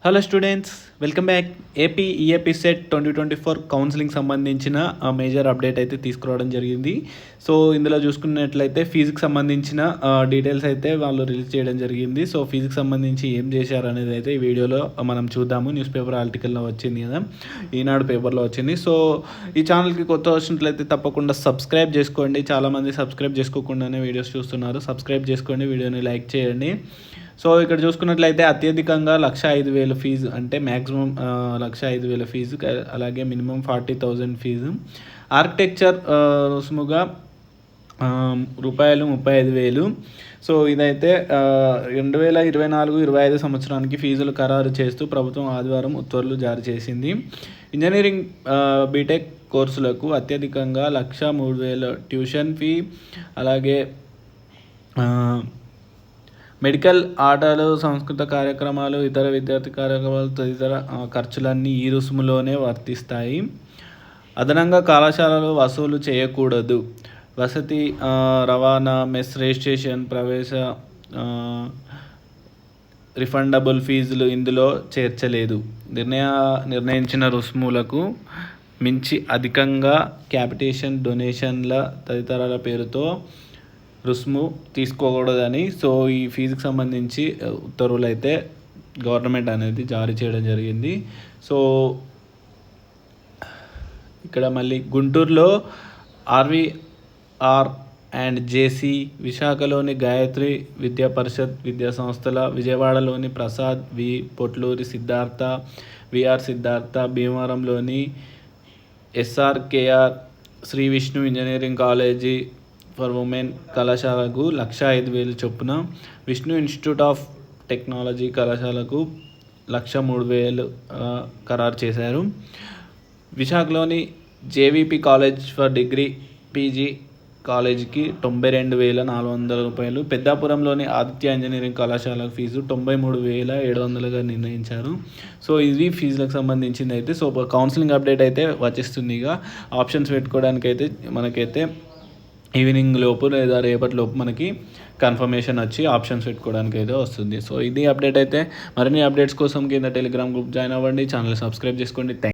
Hello students, welcome back. AP EAP set 2024 counselling సంబంధించిన major update అయితే తీసుకురావడం జరిగింది. సో ఇందులో చూసుకున్నట్లయితే ఫీజుకి సంబంధించిన డీటెయిల్స్ అయితే వాళ్ళు రిలీజ్ చేయడం జరిగింది. సో ఫీజుకి సంబంధించి ఏం చేశారు అనేది అయితే ఈ వీడియోలో మనం చూద్దాము. న్యూస్ పేపర్ ఆర్టికల్లో వచ్చింది కదా, ఈనాడు పేపర్లో వచ్చింది. సో ఈ ఛానల్కి కొత్త వచ్చినట్లయితే తప్పకుండా సబ్స్క్రైబ్ చేసుకోండి. చాలామంది సబ్స్క్రైబ్ చేసుకోకుండానే వీడియోస్ చూస్తున్నారు. సబ్స్క్రైబ్ చేసుకోండి, వీడియోని లైక్ చేయండి. సో ఇక్కడ చూసుకున్నట్లయితే అత్యధికంగా 1,05,000 ఫీజు, అంటే మ్యాక్సిమం 1,05,000 ఫీజు, అలాగే మినిమం 40,000 ఫీజు. ఆర్కిటెక్చర్ రుసుముగా రూపాయలు 35,000. సో ఇదైతే 2024-25 సంవత్సరానికి ఫీజులు ఖరారు చేస్తూ ప్రభుత్వం ఆదివారం ఉత్తర్వులు జారీ చేసింది. ఇంజనీరింగ్ బీటెక్ కోర్సులకు అత్యధికంగా 1,03,000 ట్యూషన్ ఫీ, అలాగే మెడికల్, ఆటలు, సంస్కృత కార్యక్రమాలు, ఇతర విద్యార్థి కార్యక్రమాలు తదితర ఖర్చులన్నీ ఈ రుసుములోనే వర్తిస్తాయి. అదనంగా కళాశాలలు వసూలు చేయకూడదు. వసతి, రవాణా, మెస్, రిజిస్ట్రేషన్, ప్రవేశ రిఫండబుల్ ఫీజులు ఇందులో చేర్చలేదు. నిర్ణయించిన రుసుములకు మించి అధికంగా క్యాపిటేషన్, డొనేషన్ల తదితరాల పేరుతో రుసుము తీసుకోకూడదని సో ఈ ఫీజుకి సంబంధించి ఉత్తర్వులు అయితే గవర్నమెంట్ అనేది జారీ చేయడం జరిగింది. సో ఇక్కడ మళ్ళీ గుంటూరులో ఆర్వీఆర్ అండ్ జేసీ, విశాఖలోని గాయత్రి విద్యా పరిషత్ విద్యా సంస్థల, విజయవాడలోని ప్రసాద్ వి పొట్లూరి సిద్ధార్థ విఆర్ సిద్ధార్థ, భీమవరంలోని SRKR Shri Vishnu engineering college for women కళాశాలకు 1,05,000 చొప్పున, విష్ణు ఇన్స్టిట్యూట్ ఆఫ్ టెక్నాలజీ కళాశాలకు 1,03,000 ఖరారు చేశారు. విశాఖలోని JVP college for degree PG కాలేజీకి 92,400 రూపాయలు. పెద్దాపురంలోని ఆదిత్య ఇంజనీరింగ్ కళాశాల ఫీజు 93,700గా నిర్ణయించారు. సో ఇది ఫీజులకు సంబంధించింది అయితే. సో కౌన్సిలింగ్ అప్డేట్ అయితే వచ్చేస్తుంది. ఇక ఆప్షన్స్ పెట్టుకోవడానికి అయితే మనకైతే ఈవినింగ్ లోపు లేదా రేపటి లోపు మనకి కన్ఫర్మేషన్ వచ్చి ఆప్షన్స్ పెట్టుకోవడానికి అయితే వస్తుంది. సో ఇది అప్డేట్ అయితే. మరిన్ని అప్డేట్స్ కోసం కింద టెలిగ్రామ్ గ్రూప్ జాయిన్ అవ్వండి, ఛానల్ సబ్స్క్రైబ్ చేసుకోండి.